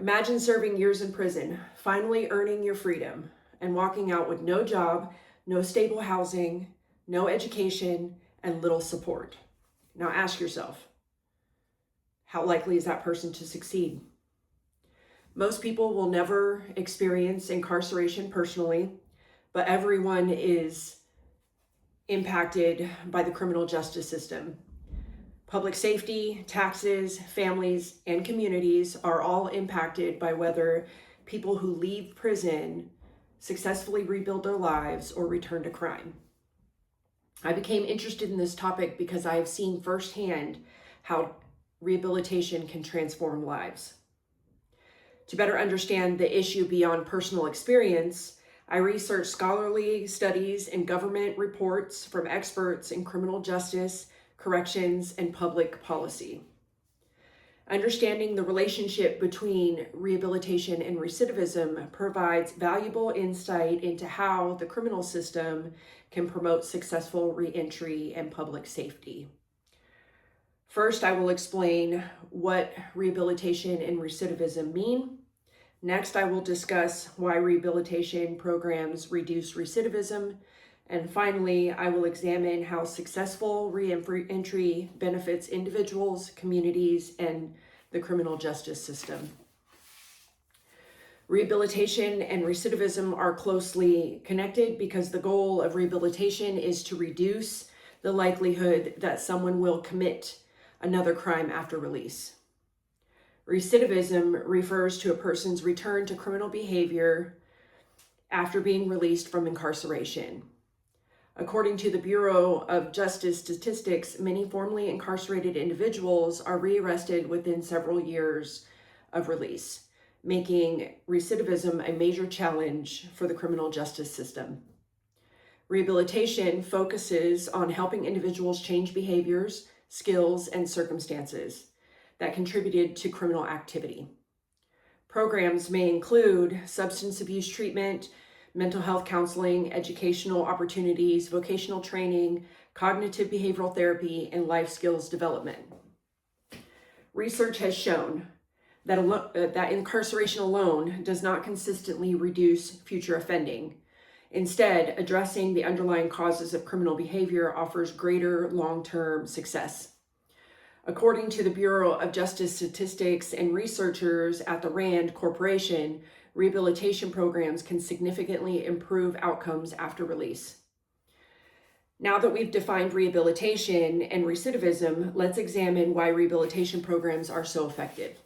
Imagine serving years in prison, finally earning your freedom, and walking out with no job, no stable housing, no education, and little support. Now ask yourself, how likely is that person to succeed? Most people will never experience incarceration personally, but everyone is impacted by the criminal justice system. Public safety, taxes, families, and communities are all impacted by whether people who leave prison successfully rebuild their lives or return to crime. I became interested in this topic because I have seen firsthand how rehabilitation can transform lives. To better understand the issue beyond personal experience, I researched scholarly studies and government reports from experts in criminal justice, corrections, and public policy. Understanding the relationship between rehabilitation and recidivism provides valuable insight into how the criminal system can promote successful reentry and public safety. First, I will explain what rehabilitation and recidivism mean. Next, I will discuss why rehabilitation programs reduce recidivism. And finally, I will examine how successful reentry benefits individuals, communities, and the criminal justice system. Rehabilitation and recidivism are closely connected because the goal of rehabilitation is to reduce the likelihood that someone will commit another crime after release. Recidivism refers to a person's return to criminal behavior after being released from incarceration. According to the Bureau of Justice Statistics, many formerly incarcerated individuals are rearrested within several years of release, making recidivism a major challenge for the criminal justice system. Rehabilitation focuses on helping individuals change behaviors, skills, and circumstances that contributed to criminal activity. Programs may include substance abuse treatment, mental health counseling, educational opportunities, vocational training, cognitive behavioral therapy, and life skills development. Research has shown that incarceration alone does not consistently reduce future offending. Instead, addressing the underlying causes of criminal behavior offers greater long-term success. According to the Bureau of Justice Statistics and researchers at the RAND Corporation, rehabilitation programs can significantly improve outcomes after release. Now that we've defined rehabilitation and recidivism, let's examine why rehabilitation programs are so effective.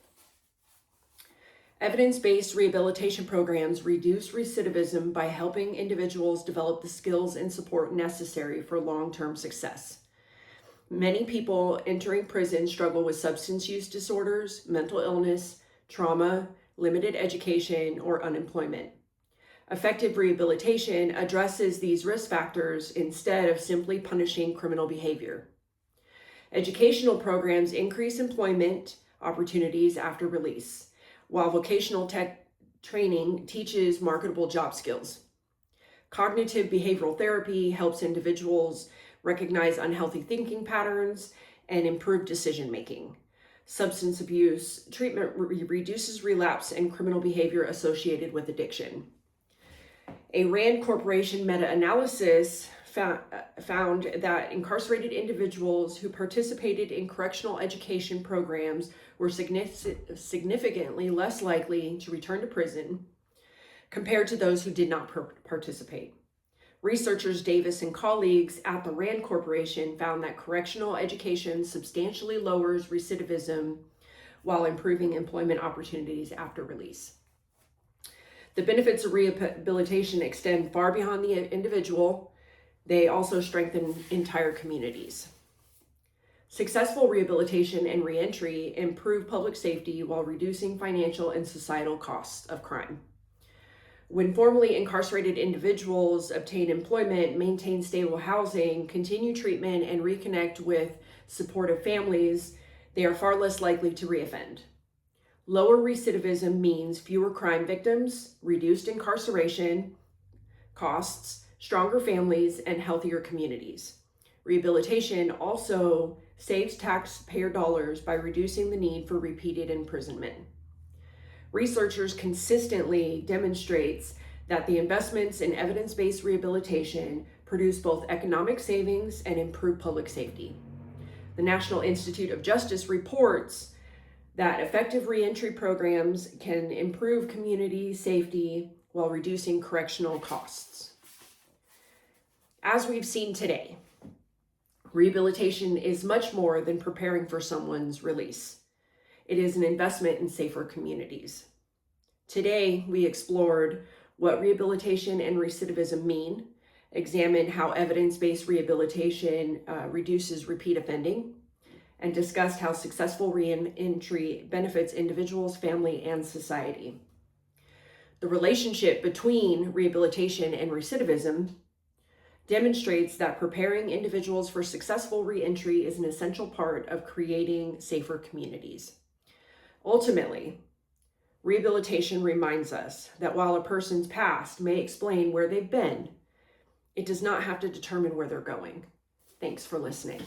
Evidence-based rehabilitation programs reduce recidivism by helping individuals develop the skills and support necessary for long-term success. Many people entering prison struggle with substance use disorders, mental illness, trauma, limited education, or unemployment. Effective rehabilitation addresses these risk factors instead of simply punishing criminal behavior. Educational programs increase employment opportunities after release, while vocational training teaches marketable job skills. Cognitive behavioral therapy helps individuals recognize unhealthy thinking patterns and improve decision-making. Substance abuse treatment reduces relapse and criminal behavior associated with addiction. A RAND Corporation meta-analysis found that incarcerated individuals who participated in correctional education programs were significantly less likely to return to prison compared to those who did not participate. Researchers Davis and colleagues at the RAND Corporation found that correctional education substantially lowers recidivism while improving employment opportunities after release. The benefits of rehabilitation extend far beyond the individual. They also strengthen entire communities. Successful rehabilitation and reentry improve public safety while reducing financial and societal costs of crime. When formerly incarcerated individuals obtain employment, maintain stable housing, continue treatment, and reconnect with supportive families, they are far less likely to reoffend. Lower recidivism means fewer crime victims, reduced incarceration costs, stronger families, and healthier communities. Rehabilitation also saves taxpayer dollars by reducing the need for repeated imprisonment. Researchers consistently demonstrates that the investments in evidence-based rehabilitation produce both economic savings and improve public safety. The National Institute of Justice reports that effective reentry programs can improve community safety while reducing correctional costs. As we've seen today, rehabilitation is much more than preparing for someone's release. It is an investment in safer communities. Today, we explored what rehabilitation and recidivism mean, examined how evidence-based rehabilitation reduces repeat offending, and discussed how successful reentry benefits individuals, family, and society. The relationship between rehabilitation and recidivism demonstrates that preparing individuals for successful reentry is an essential part of creating safer communities. Ultimately, rehabilitation reminds us that while a person's past may explain where they've been, it does not have to determine where they're going. Thanks for listening.